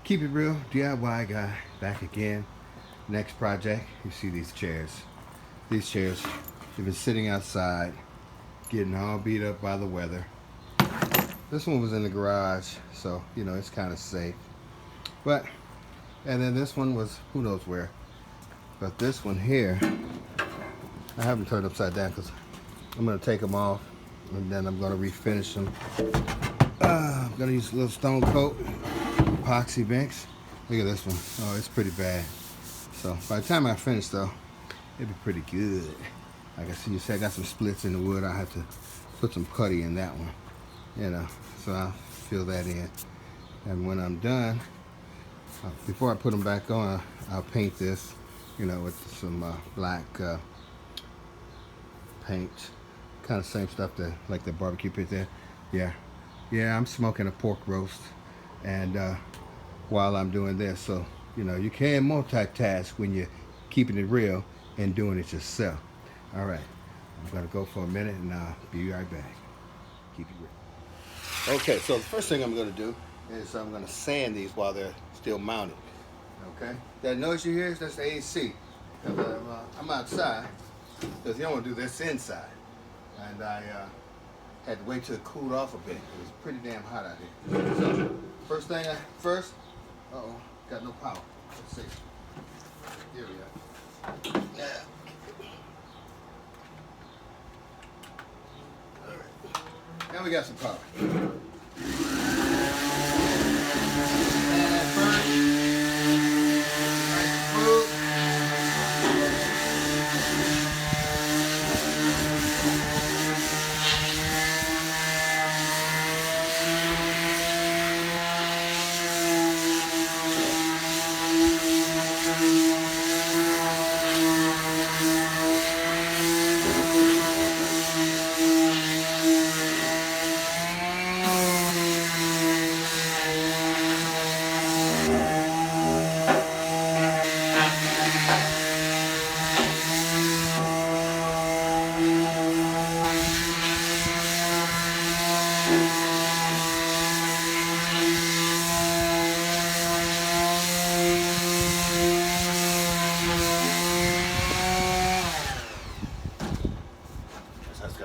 Keep it real, DIY guy, back again. Next project, you see these chairs. These chairs, they've been sitting outside, getting all beat up by the weather. This one was in the garage, so you know it's kind of safe. But, and then this one was who knows where. But this one here, I have them turned upside down because I'm going to take them off and then I'm going to refinish them. I'm going to use a little stone coat, epoxy mix. Look at this one. Oh, it's pretty bad. So by the time I finish though, it'll be pretty good. Like I see, you see I got some splits in the wood. I have to put some putty in that one. You know, so I'll fill that in. And when I'm done, before I put them back on, I'll paint this, you know, with some black paint. Kind of same stuff that, like the barbecue pit there. Yeah, I'm smoking a pork roast. And while I'm doing this, so, you know, you can multitask when you're keeping it real and doing it yourself. All right, I'm gonna go for a minute and I'll be right back. Keep it real. Okay, so the first thing I'm going to do is I'm going to sand these while they're still mounted. Okay? That noise you hear, that's the AC. Because I'm outside, because you don't want to do this inside. And I had to wait till it cooled off a bit. It was pretty damn hot out here. So, first, uh-oh, got no power. Let's see. Here we go. Yeah. Now we got some power.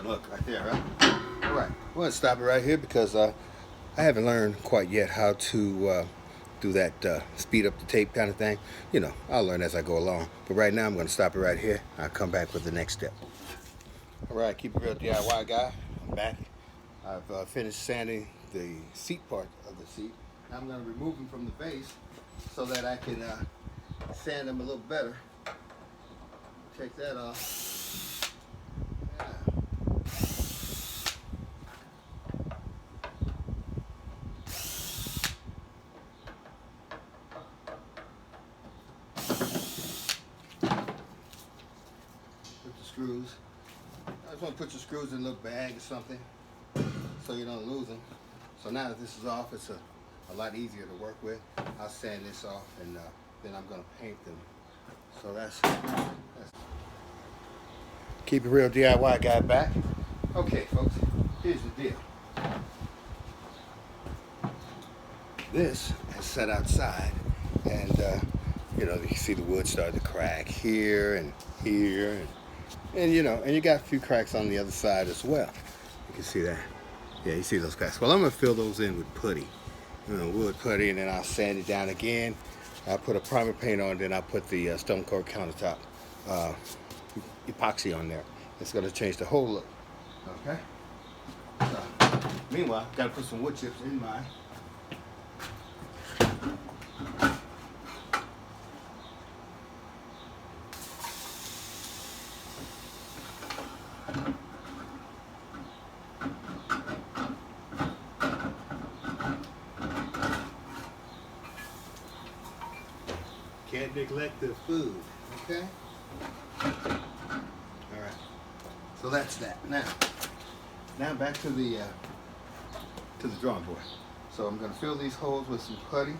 Look right there, right? All right, I'm going to stop it right here because I haven't learned quite yet how to do that speed up the tape kind of thing. You know, I'll learn as I go along. But right now I'm going to stop it right here. I'll come back with the next step. All right, keep it real DIY guy. I'm back. I've finished sanding the seat part of the seat. Now I'm going to remove them from the base so that I can sand them a little better. Take that off. Screws. I just want to put your screws in a little bag or something so you don't lose them. So now that this is off, it's a lot easier to work with. I'll sand this off and then I'm going to paint them. So that's keep it real DIY guy back. Okay folks, here's the deal. This is set outside and you know, you can see the wood starting to crack here and here and you know, and you got a few cracks on the other side as well. You can see that. Yeah, you see those cracks. Well, I'm going to fill those in with putty. You know, wood putty, and then I'll sand it down again. I'll put a primer paint on, then I'll put the stone coat countertop epoxy on there. It's going to change the whole look. Okay? So, meanwhile, got to put some wood chips in mine. Can't neglect the food, okay? All right, so that's that. Now back to the drawing board. So I'm gonna fill these holes with some putty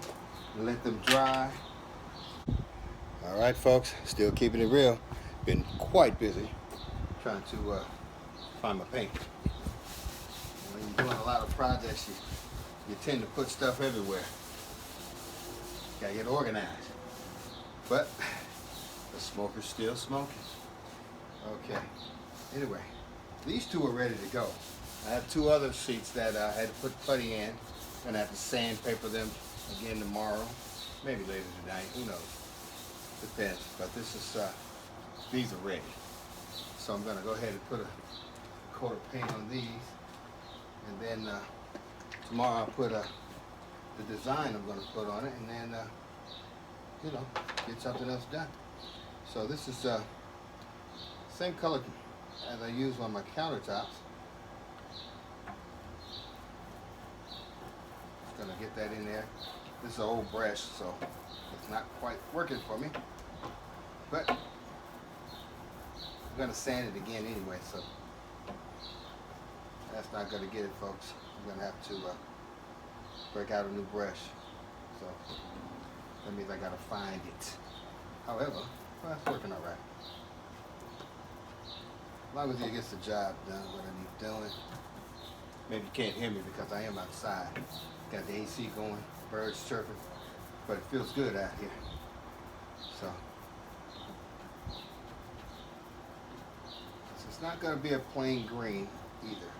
and let them dry. All right, folks, still keeping it real. Been quite busy trying to find my paint. When you're doing a lot of projects, you tend to put stuff everywhere. Gotta get organized. But the smoker's still smoking. Okay. Anyway, these two are ready to go. I have two other seats that I had to put putty in. Gonna have to sandpaper them again tomorrow. Maybe later tonight. Who knows? Depends. But this is these are ready. So I'm gonna go ahead and put a coat of paint on these, and then tomorrow I'll put the design I'm gonna put on it, and then you know, get something else done. So this is same color as I use on my countertops. Just gonna get that in there. This is an old brush, so it's not quite working for me. But I'm gonna sand it again anyway, so that's not gonna get it, folks. I'm gonna have to break out a new brush. So that means I gotta find it. However, well, it's working all right. As long as it gets the job done, what I need doing. Maybe you can't hear me because I am outside. Got the AC going, birds chirping, but it feels good out here. So it's not going to be a plain green either.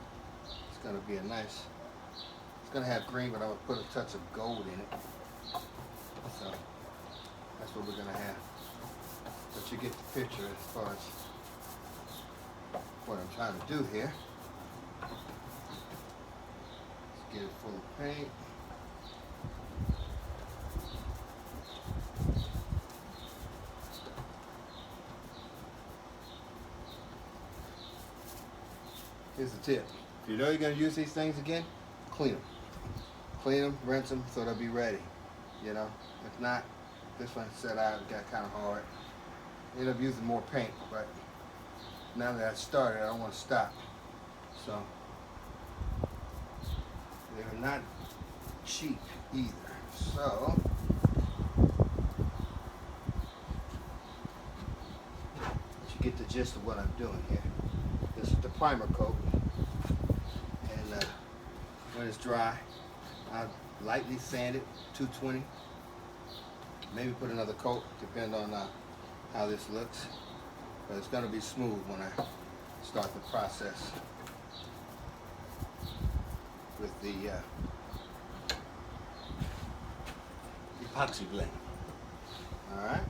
It's going to be a nice. It's going to have green, but I'm going to put a touch of gold in it. So that's what we're going to have. But you get the picture as far as what I'm trying to do here. Let's get it full of paint. Here's the tip. If you know you're going to use these things again, clean them. Clean them, rinse them so they'll be ready. You know, if not, this one set out, it got kind of hard. End up using more paint, but now that I started, I don't want to stop. So they're not cheap either. So you get the gist of what I'm doing here. This is the primer coat, and when it's dry, I lightly sand it, 220. Maybe put another coat, depending on how this looks. But it's going to be smooth when I start the process with the epoxy blend. All right.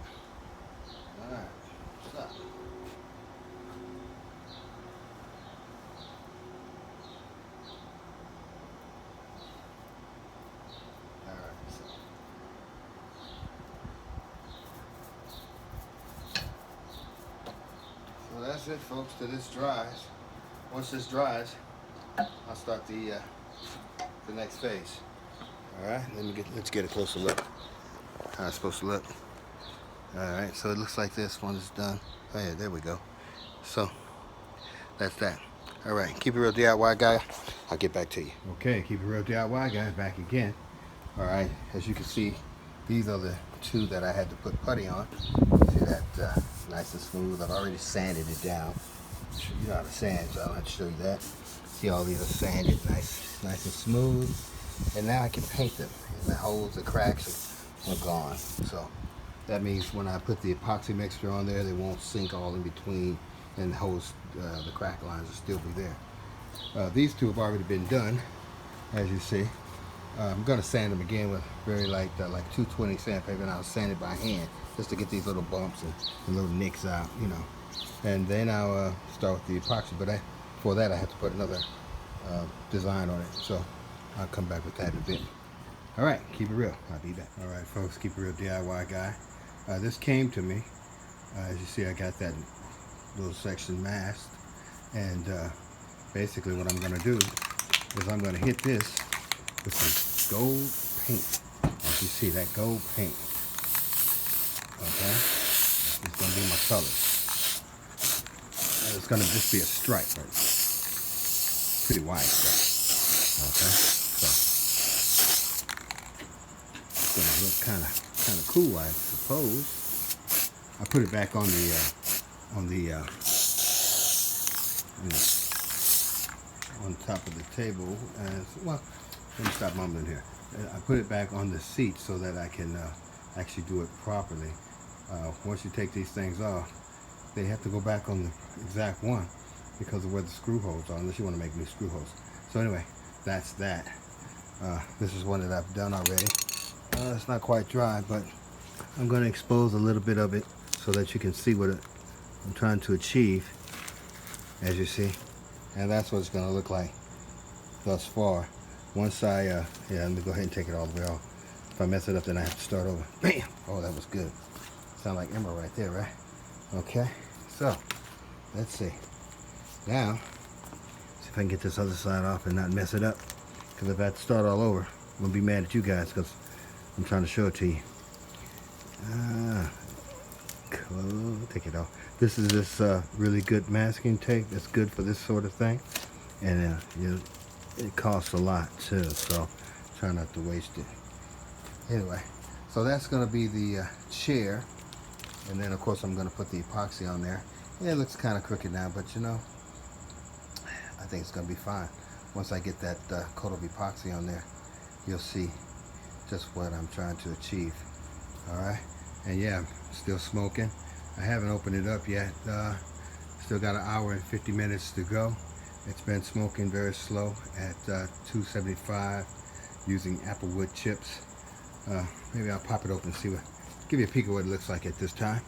So. So that's it, folks, till this dries. Once this dries, I'll start the next phase. All right, let's get a closer look. How it's supposed to look. All right, so it looks like this one is done. Oh yeah, there we go. So that's that. All right, keep it real DIY guy. I'll get back to you. Okay, keep it real DIY guy, back again. All right, as you can see, these are the two that I had to put putty on. See that nice and smooth. I've already sanded it down. You know how to sand, so I don't have to show you that. See, all these are sanded, nice and smooth. And now I can paint them. And the holes, the cracks are gone. So that means when I put the epoxy mixture on there, they won't sink all in between, and the holes, the crack lines will still be there. These two have already been done, as you see. I'm going to sand them again with very light, like 220 sandpaper, and I'll sand it by hand just to get these little bumps and little nicks out, you know. And then I'll start with the epoxy, but for that I have to put another design on it, so I'll come back with that in a bit. All right, keep it real. I'll be back. All right, folks, keep it real DIY guy. This came to me. As you see, I got that little section masked, and basically what I'm going to do is I'm going to hit this with some gold paint. As you see, that gold paint. Okay, it's going to be my color. And it's going to just be a stripe, right? Pretty wide stripe. Okay, so it's going to look kind of cool, I suppose. I put it back on the on top of the table, and well, let me stop mumbling here. I put it back on the seat so that I can actually do it properly. Once you take these things off, they have to go back on the exact one because of where the screw holes are, unless you want to make new screw holes. So anyway, that's that. This is one that I've done already. It's not quite dry, but I'm going to expose a little bit of it so that you can see what I'm trying to achieve, as you see. And that's what it's going to look like thus far. Once yeah, let me go ahead and take it all the way off. If I mess it up, then I have to start over. Bam! Oh, that was good. Sound like emerald right there, right? Okay, so let's see. Now, see if I can get this other side off and not mess it up. Because if I have to start all over, I'm going to be mad at you guys because I'm trying to show it to you. Take it off. This is this really good masking tape that's good for this sort of thing, and it costs a lot too, so try not to waste it. Anyway, so that's going to be the chair, and then of course I'm going to put the epoxy on there. Yeah, it looks kind of crooked now, but you know, I think it's going to be fine. Once I get that coat of epoxy on there, you'll see just what I'm trying to achieve. Alright, and yeah, I'm still smoking. I haven't opened it up yet. Still got an hour and 50 minutes to go. It's been smoking very slow at 275 using applewood chips. Maybe I'll pop it open and see give you a peek of what it looks like at this time.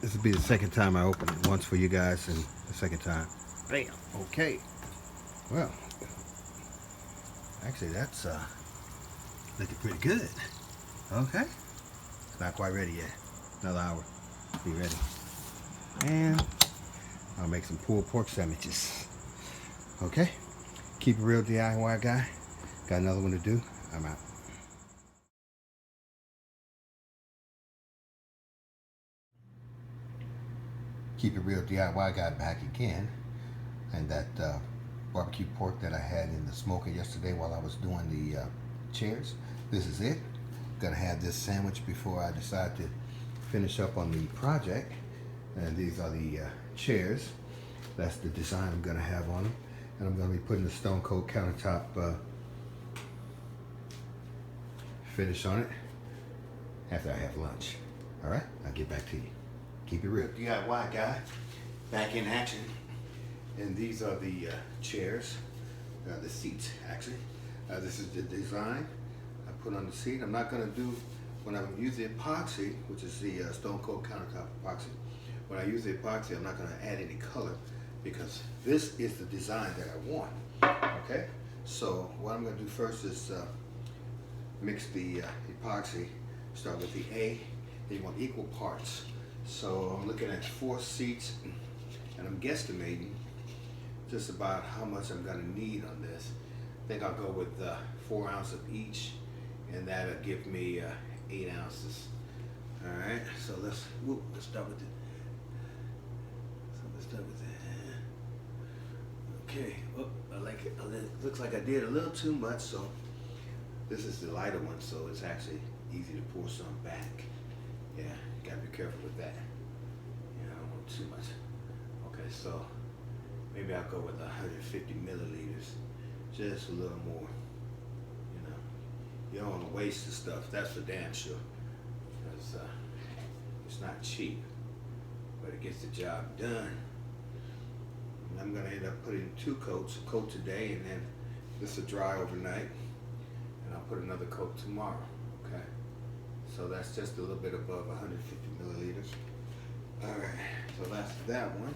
This will be the second time I open it. Once for you guys and the second time. Bam! Okay. Well, actually that's looking pretty good. Okay. It's not quite ready yet. Another hour. Be ready. And I'll make some pulled pork sandwiches. Okay. Keep it real, DIY guy. Got another one to do. I'm out. Keep it real, DIY guy back again. And that barbecue pork that I had in the smoker yesterday while I was doing the chairs. This is it. Gonna have this sandwich before I decide to finish up on the project. And these are the chairs. That's the design I'm gonna have on them. And I'm gonna be putting the Stone Cold countertop finish on it after I have lunch. All right, I'll get back to you. Keep it real. DIY guy, back in action. And these are the chairs, the seats actually. This is the design I put on the seat. I'm not gonna do, when I use the epoxy, which is the Stone Cold countertop epoxy, when I use the epoxy, I'm not gonna add any color because this is the design that I want, okay? So what I'm gonna do first is mix the epoxy. Start with the A, and you want equal parts. So I'm looking at 4 seats, and I'm guesstimating just about how much I'm gonna need on this. I think I'll go with 4 ounces of each, and that'll give me 8 ounces. All right, so let's start with it. So let's start with that. Okay, oh, I like it. It looks like I did a little too much, so this is the lighter one, so it's actually easy to pour some back. Yeah, you gotta be careful with that. Yeah, I don't want too much. Okay, so maybe I'll go with 150 milliliters, just a little more. You know, you don't want to waste the stuff. That's for damn sure. Because it's not cheap, but it gets the job done. And I'm gonna end up putting 2 coats, a coat today, and then this will dry overnight, and I'll put another coat tomorrow. Okay, so that's just a little bit above 150 milliliters. All right, so that's that one.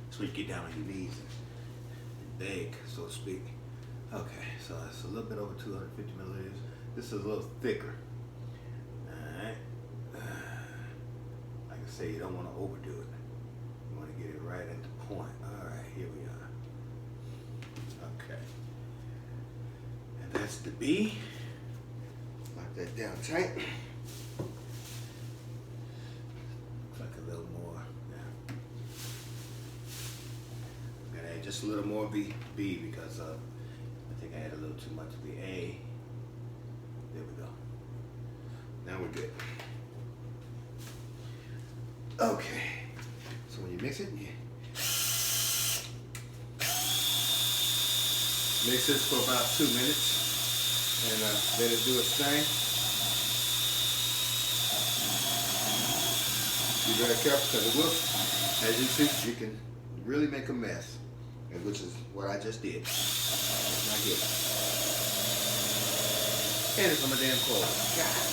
So you get down on your knees and beg, so to speak. Okay, so it's a little bit over 250 milliliters. This is a little thicker. Alright. Like I say, you don't want to overdo it. You want to get it right at the point. Alright, here we are. Okay. And that's the B. Lock that down tight. A little more. Yeah. I'm gonna add just a little more B because I think I had a little too much of the A. There we go. Now we're good. Okay. So when you mix it, Mix this for about 2 minutes and let it do its thing. Be very careful because it will, as you see, you can really make a mess, which is what I just did. That's not good. And it's on my damn clothes. God.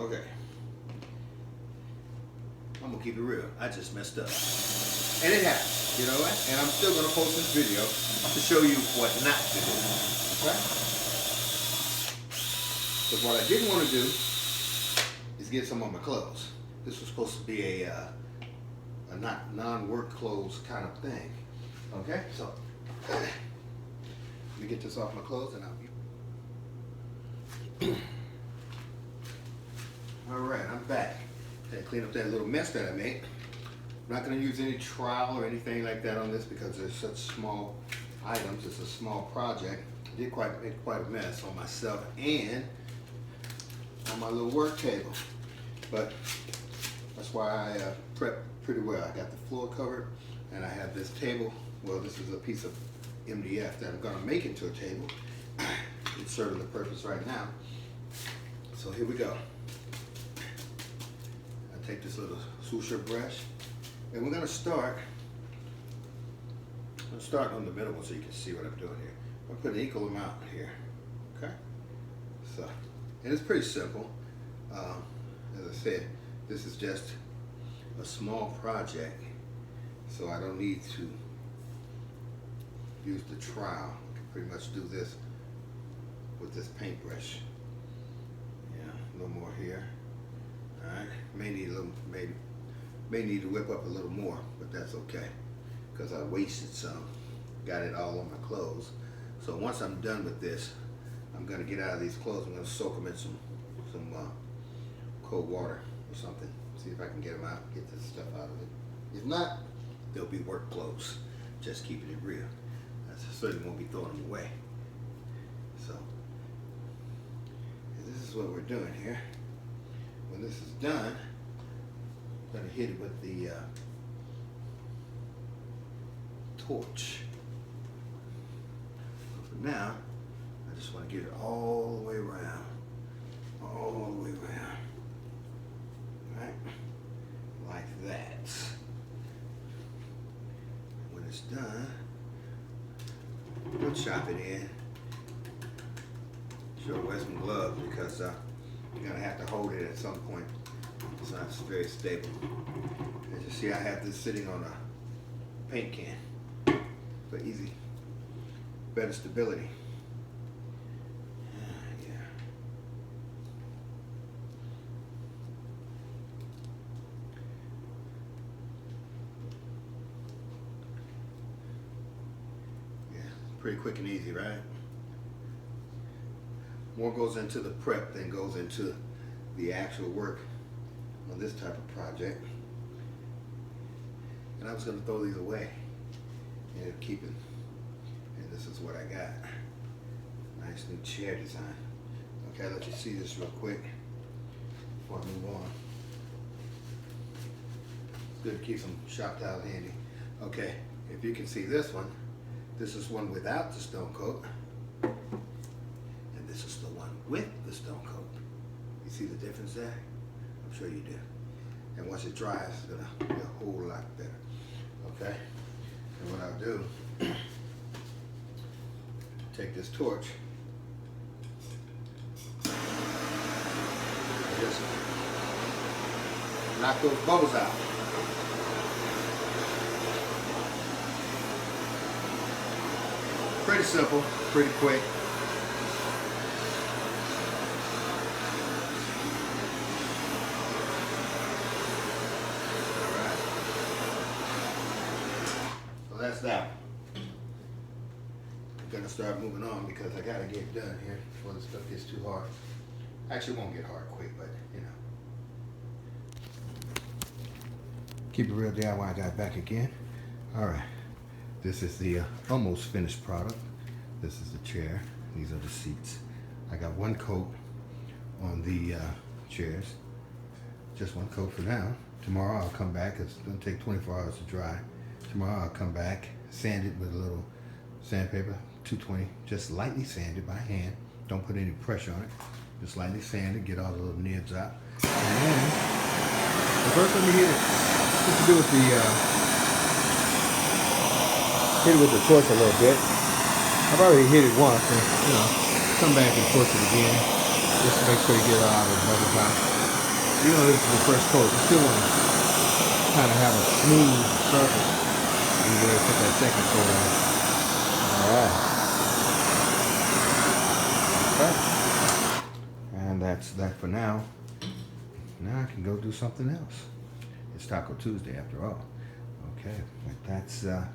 Okay. I'm gonna keep it real. I just messed up. And it happens, you know what? And I'm still gonna post this video to show you what not to do. Okay? But what I didn't want to do is get some on my clothes. This was supposed to be a not non-work clothes kind of thing. Okay? So let me get this off my clothes and I'll be alright, I'm back. Had to clean up that little mess that I made. I'm not going to use any trowel or anything like that on this because they're such small items. It's a small project. I did make quite a mess on myself and on my little work table. But that's why I prepped pretty well. I got the floor covered and I have this table. Well, this is a piece of MDF that I'm going to make into a table. It's serving the purpose right now. So here we go. Take this little swoosher brush, and we're going to start. I'm starting on the middle one so you can see what I'm doing here. I'm putting an equal amount here. Okay, so and it's pretty simple. As I said, this is just a small project, so I don't need to use the trowel. I can pretty much do this with this paintbrush. Yeah, a little more here. Alright, may need to whip up a little more, but that's okay because I wasted some. Got it all on my clothes. So once I'm done with this, I'm gonna get out of these clothes. I'm gonna soak them in some cold water or something. See if I can get them out, get this stuff out of it. If not, they'll be work clothes. Just keeping it real. I certainly won't be throwing them away. So this is what we're doing here. When this is done, I'm going to hit it with the torch. For now, I just want to get it all the way around. All the way around. Right? Like that. When it's done, we'll chop it in. Sure, wear some gloves because you're going to have to hold it at some point. It's not very stable. As you see, I have this sitting on a paint can for easy, better stability. Yeah. Yeah, pretty quick and easy, right? More goes into the prep than goes into the actual work on this type of project. And I was going to throw these away and keep it. And this is what I got. Nice new chair design. Okay, I'll let you see this real quick before I move on. It's good to keep some shop towels handy. Okay, if you can see this is one without the stone coat. This is the one with the stone coat. You see the difference there? I'm sure you do. And once it dries, it's gonna be a whole lot better. Okay? And what I'll do, take this torch, and just knock those bubbles out. Pretty simple, pretty quick. That's that. I'm gonna start moving on because I gotta get done here before the stuff gets too hard. Actually, it won't get hard quick, but you know. Keep it real DIY guy back again. All right, this is the almost finished product. This is the chair. These are the seats. I got one coat on the chairs. Just one coat for now. Tomorrow I'll come back. It's gonna take 24 hours to dry. Tomorrow I'll come back, sand it with a little sandpaper, 220, just lightly sand it by hand. Don't put any pressure on it. Just lightly sand it, get all the little nibs out. And then, the first time you hit it, what you do with the, hit it with the torch a little bit. I've already hit it once, and come back and torch it again, just to make sure you get it out of the bubble top. This is the first coat. You still want to kind of have a smooth surface. You go ahead and put that second coat on. Alright. Okay. And that's that for now. Now I can go do something else. It's Taco Tuesday after all. Okay, but that's it's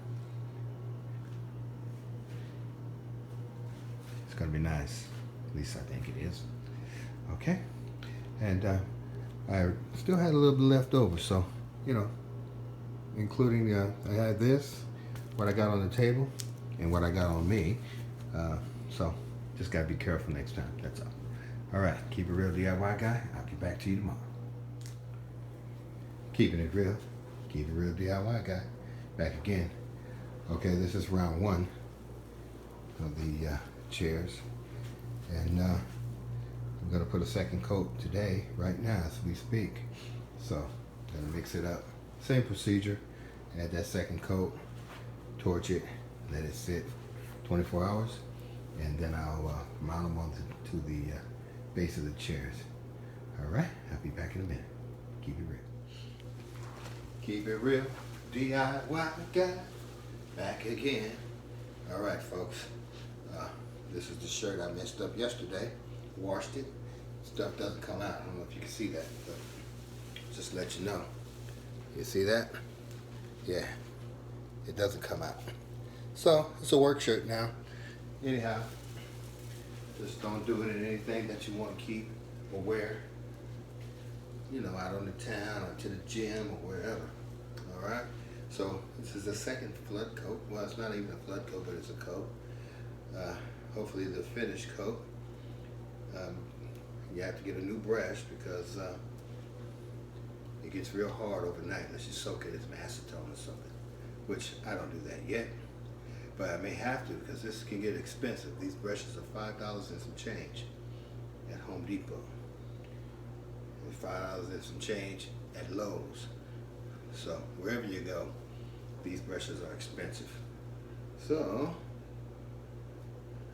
gonna be nice. At least I think it is. Okay. And I still had a little bit left over, so including I had this, what I got on the table, and what I got on me. So just gotta be careful next time. That's all. All right, keep it real, DIY guy. I'll get back to you tomorrow. Keeping it real, keep it real, DIY guy. Back again. Okay, this is round one of the chairs, and I'm gonna put a second coat today, right now, as we speak. So, gonna mix it up. Same procedure. Add that second coat, torch it, let it sit 24 hours, and then I'll mount them onto the base of the chairs. All right, I'll be back in a minute. Keep it real. Keep it real, DIY guy. Back again. All right, folks. This is the shirt I messed up yesterday. Washed it. Stuff doesn't come out. I don't know if you can see that, but just let you know. You see that? Yeah, it doesn't come out. So it's a work shirt now. Anyhow, just don't do it in anything that you want to keep or wear, out on the town or to the gym or wherever. All right. So this is the second flood coat. Well, it's not even a flood coat, but it's a coat. Hopefully the finished coat. You have to get a new brush because it gets real hard overnight unless you soak it in some acetone or something, which I don't do that yet, but I may have to because this can get expensive. These brushes are $5 and some change at Home Depot, and $5 and some change at Lowe's. So wherever you go, these brushes are expensive. So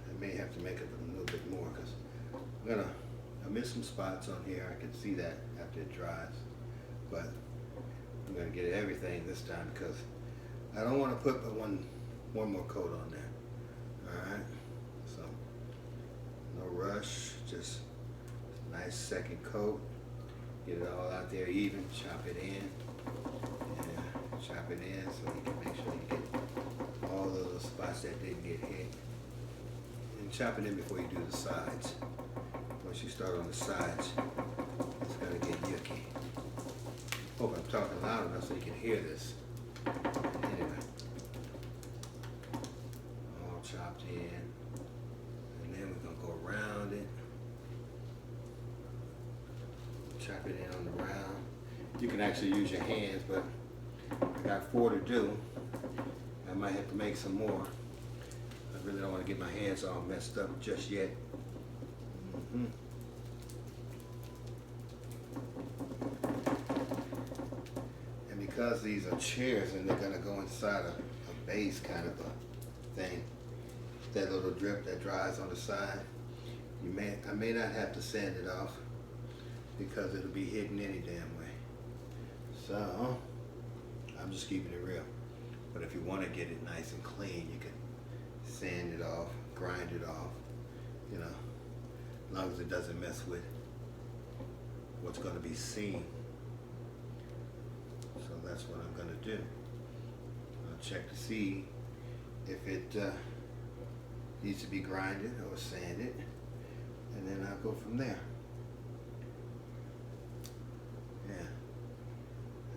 I may have to make it a little bit more because I missed some spots on here. I can see that after it dries, but I'm gonna get everything this time because I don't want to put but one more coat on there. All right, so no rush, just a nice second coat. Get it all out there even. Chop it in. Yeah, chop it in so you can make sure you get all the little spots that didn't get hit. And chop it in before you do the sides. Once you start on the sides, it's gonna get yucky. Hope I'm talking loud enough so you can hear this. Anyway, all chopped in, and then we're gonna go around it. Chop it in on the round. You can actually use your hands, but I got 4 to do. I might have to make some more. I really don't want to get my hands all messed up just yet. And because these are chairs and they're gonna go inside a base kind of a thing, that little drip that dries on the side, I may not have to sand it off because it'll be hidden any damn way. So I'm just keeping it real. But if you want to get it nice and clean, you can sand it off, grind it off, as long as it doesn't mess with what's going to be seen. So that's what I'm going to do. I'll check to see if it needs to be grinded or sanded, and then I'll go from there. Yeah,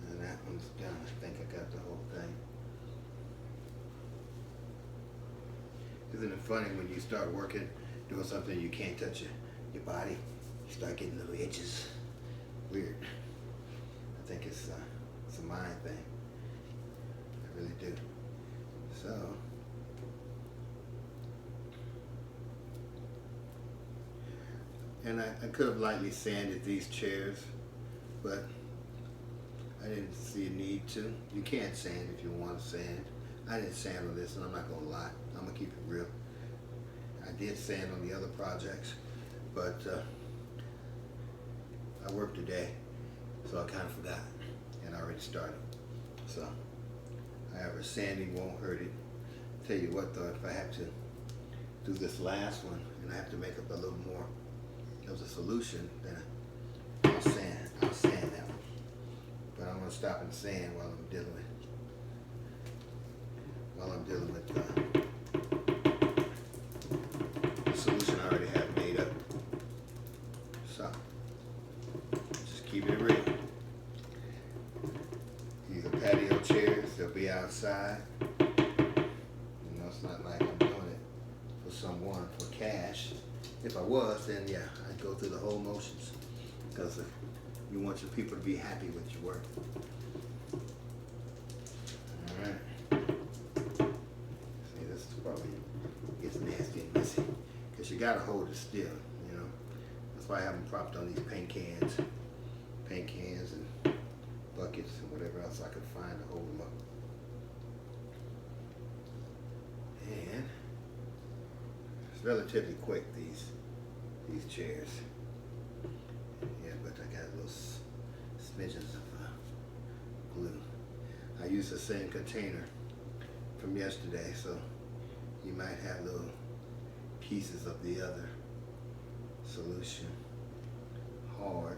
and that one's done. I think I got the whole thing. Isn't it funny when you start working, doing something you can't touch your body, you start getting little itches. Weird. think it's a mind thing. I really do. So, and I could have lightly sanded these chairs, but I didn't see a need to. You can't sand if you want to sand. I didn't sand on this, and I'm not gonna lie. I'm gonna keep it real. I did sand on the other projects, but I worked today, so I kind of forgot, and I already started. So, however, sanding won't hurt it. Tell you what though, if I have to do this last one, and I have to make up a little more of the solution, then I'll sand that one. But I'm gonna stop and sand while I'm dealing with the solution I already have made up. So just keep it real. These are patio chairs. They'll be outside. You know, it's not like I'm doing it for someone for cash. If I was, then yeah, I'd go through the whole motions, because you want your people to be happy with your work. All right. See, this is probably gets nasty and messy, because you gotta hold it still. You know, that's why I have them propped on these paint cans and buckets and whatever else I could find to hold them up. And it's relatively quick, these chairs. Yeah, but I got little smidgens of glue. I used the same container from yesterday, so you might have little pieces of the other solution hard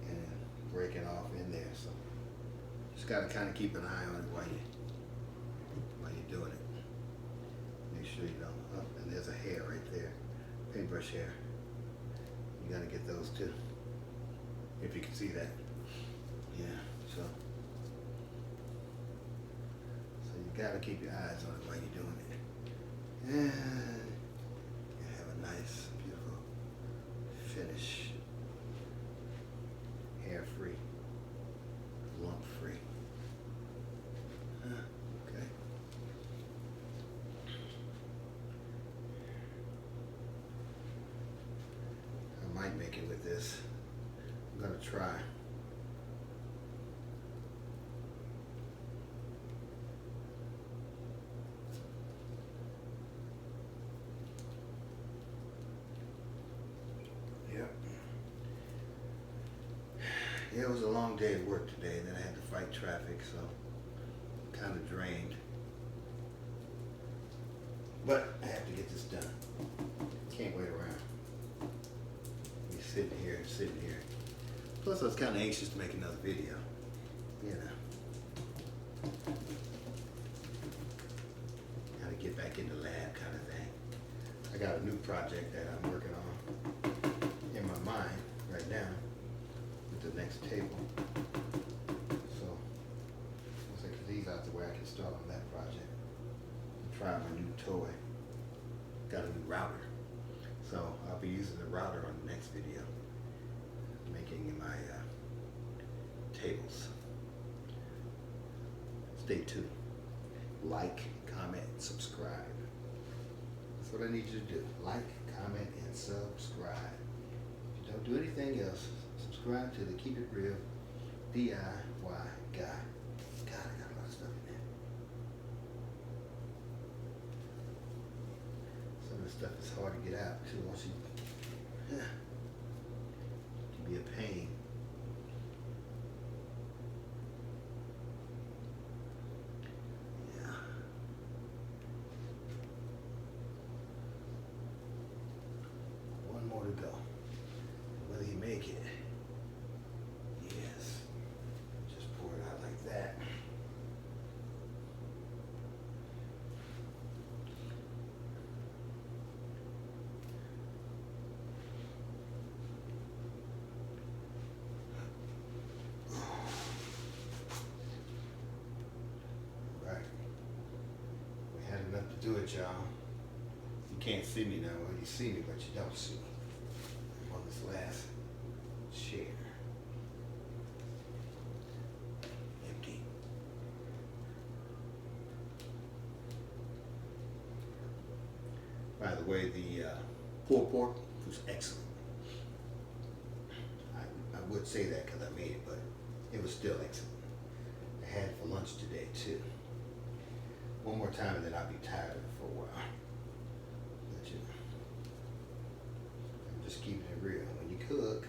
and breaking off in there. So just gotta kind of keep an eye on it while you're doing it. Make sure you don't. Oh, and there's a hair right there, paintbrush hair. You gotta get those too, if you can see that. Yeah, so you gotta keep your eyes on it while you're doing it. And you have a nice, beautiful finish. Hair free, lump free. Okay. I might make it with this. I'm gonna try. Yep. Yeah, it was a long day at work today, and then I had to fight traffic, so I'm kind of drained. But I have to get this done. Can't wait around. Be sitting here and sitting here. Plus, I was kind of anxious to make another video. You know. Gotta get back in the lab kind of thing. I got a new project that I'm working on in my mind right now with the next table. So, once I get these out the way, I can start on that project. Try my new toy. Got a new router. So I'll be using the router on the next video, making my tables. Stay tuned. Like, comment, subscribe. That's what I need you to do. Like, comment, and subscribe. If you don't do anything else, subscribe to the Keep It Real DIY Guy. God, I got a lot of stuff in there. Some of the stuff is hard to get out too. Once you, it can be a pain. Yeah. One more to go. Will he make it? Yes. Just pour it out like that. Right. We had enough to do it, y'all. You can't see me now. Well, you see me, but you don't see me. I'm on this last chair. the way, the pulled pork was excellent. I would say that because I made it, but it was still excellent. I had it for lunch today too. One more time and then I'll be tired of it for a while. But you know, I'm just keeping it real. When you cook,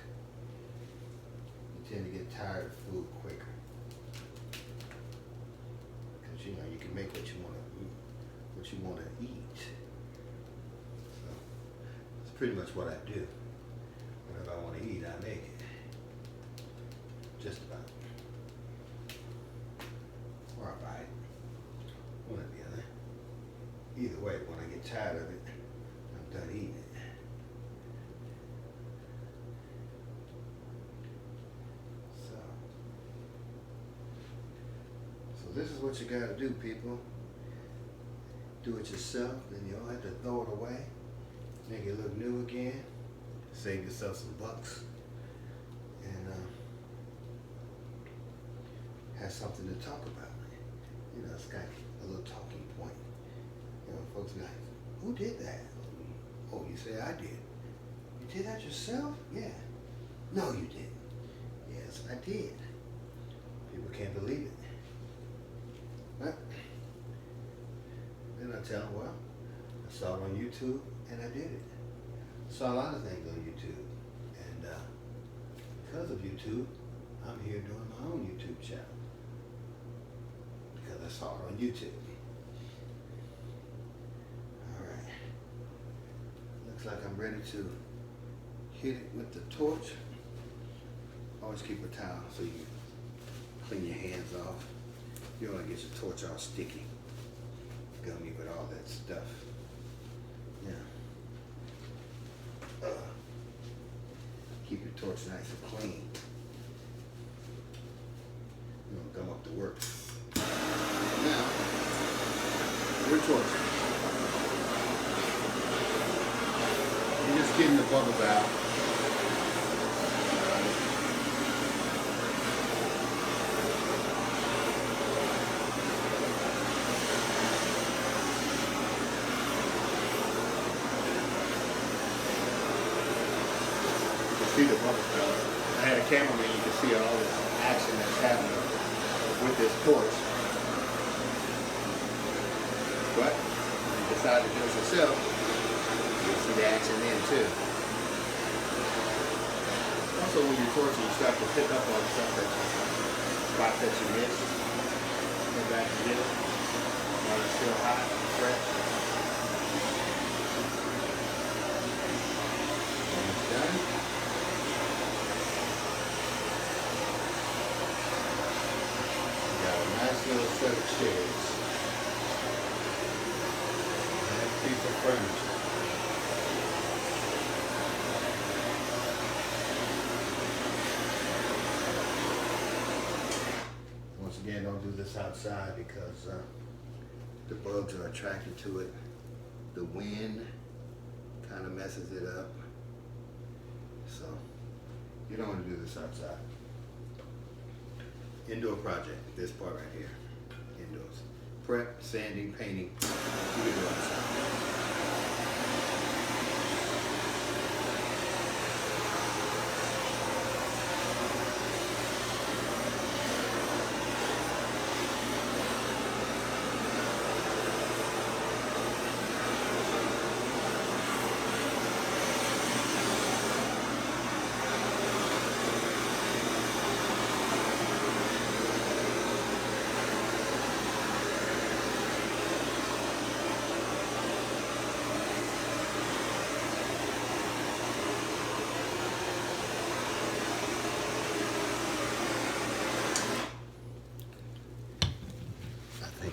you tend to get tired of food quicker. Because you know, you can make what you want to eat. So that's pretty much what I do. Whatever I want to eat, I make it. Just about. Or I buy it. One or the other. Either way, when I get tired of it, I'm done eating it. So this is what you gotta do, people. Do it yourself, then you don't have to throw it away. Make it look new again. Save yourself some bucks. And have something to talk about. You know, it's got a little talking point. You know, folks be like, who did that? Oh, you say I did. You did that yourself? Yeah. No, you didn't. Yes, I did. People can't believe it. But then I tell them, well, I saw it on YouTube and I did it. Saw a lot of things on YouTube. And because of YouTube, I'm here doing my own YouTube channel. Because I saw it on YouTube. Alright. Looks like I'm ready to hit it with the torch. Always keep a towel so you clean your hands off. You don't want to get your torch all sticky. Gummy with all that stuff. Yeah. Keep your torch nice and clean. You don't gum up the work. Now, your torch. You're just getting the bubbles out. See the bubbles out. I had a cameraman, you can see all this action that's happening with this torch. But when you decide to do it yourself, you'll see the action then too. Also, when you're torching, you start to pick up on stuff spots that you missed. Go back and get it while it's still hot and fresh. When it's done, nice little set of chairs. Nice piece of furniture. Once again, don't do this outside because the bugs are attracted to it. The wind kind of messes it up. So you don't want to do this outside. Indoor project, this part right here, indoors. Prep, sanding, painting, you can do outside.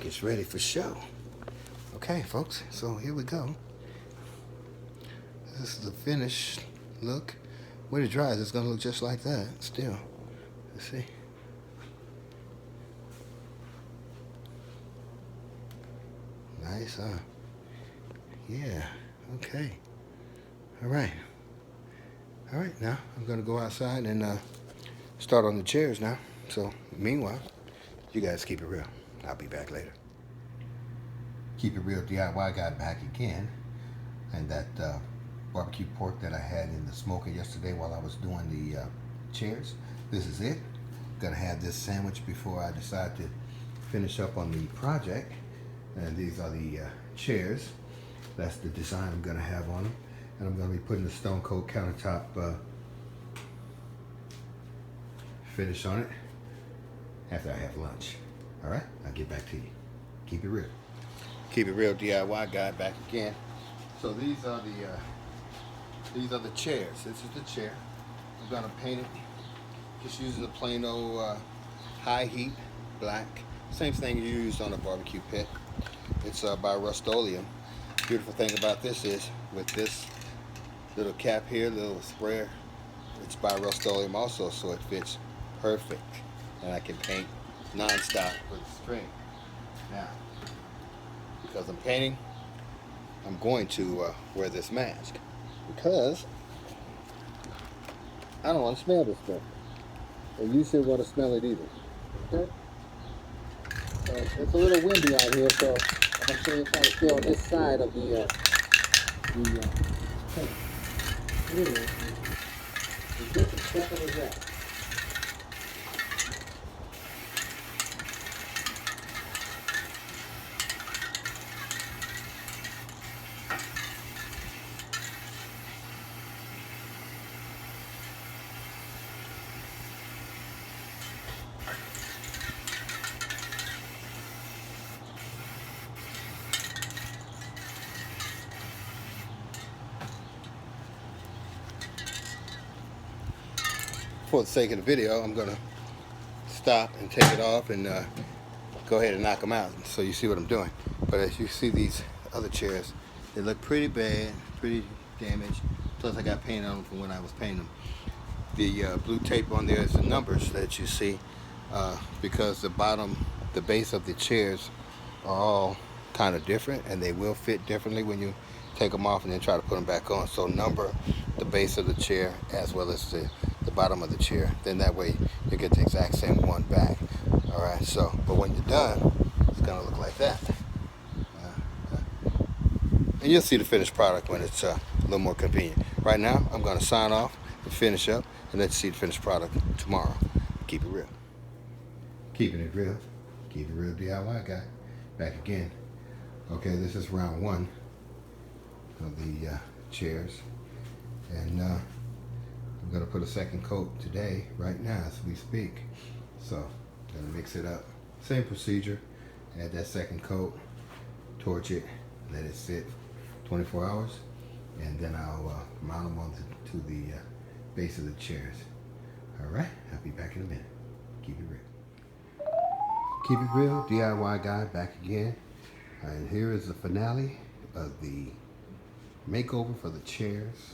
It's ready for show. Okay, folks, so here we go. This is the finished look. When it dries, it's gonna look just like that still. Let's see. Nice, huh? Yeah, okay. All right. All right, now I'm gonna go outside and start on the chairs now. So meanwhile, you guys keep it real. I'll be back later. Keep It Real DIY guy back again. and that barbecue pork that I had in the smoker yesterday while I was doing the chairs. This is it. Gonna have this sandwich before I decide to finish up on the project. And these are the chairs. That's the design I'm gonna have on them. And I'm gonna be putting the stone cold countertop finish on it after I have lunch. All right, I'll get back to you. Keep it real. Keep it real, DIY guy back again. So these are the chairs. This is the chair. I'm gonna paint it just using the plain old high heat black. Same thing you used on a barbecue pit. It's by Rust-Oleum. Beautiful thing about this is with this little cap here, little sprayer, it's by Rust-Oleum also, so it fits perfect. And I can paint non-stop with a string. Now, because I'm painting, I'm going to wear this mask because I don't want to smell this stuff. And you shouldn't want to smell it either. Okay? So it's a little windy out here, so I'm going to try to stay on this side of the tank. Anyway, it's just as simple as that. For the sake of the video, I'm gonna stop and take it off and go ahead and knock them out so you see what I'm doing. But as you see, these other chairs, they look pretty bad, pretty damaged. Plus I got paint on them from when I was painting them. The blue tape on there is the numbers that you see because the base of the chairs are all kind of different, and they will fit differently when you take them off and then try to put them back on. So number the base of the chair as well as the bottom of the chair. Then that way you get the exact same one back. All right. So, but when you're done, it's gonna look like that. And you'll see the finished product when it's a little more convenient. Right now, I'm gonna sign off and finish up, and let's see the finished product tomorrow. Keep it real. Keeping it real. Keep it real, DIY guy. Back again. Okay, this is round one of the chairs, and I'm gonna put a second coat today, right now as we speak. So I'm gonna mix it up. Same procedure. Add that second coat, torch it, let it sit 24 hours, and then I'll mount them onto the base of the chairs. All right, I'll be back in a minute. Keep it real. Keep it real, DIY guy back again. And here is the finale of the makeover for the chairs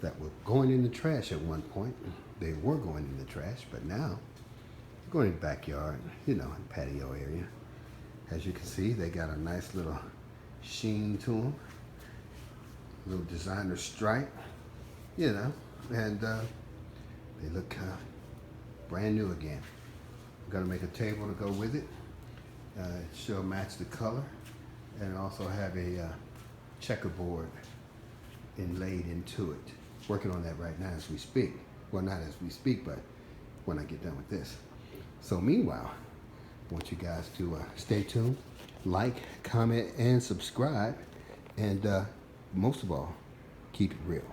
that were going in the trash at one point. They were going in the trash, but now going in the backyard, you know, in the patio area. As you can see, they got a nice little sheen to them, a little designer stripe, you know, and they look brand new again. I'm gonna make a table to go with it. It should match the color, and also have a checkerboard inlaid into it. Working on that right now as we speak. Well, not as we speak, but when I get done with this. So meanwhile, I want you guys to stay tuned, like, comment, and subscribe, and most of all, keep it real.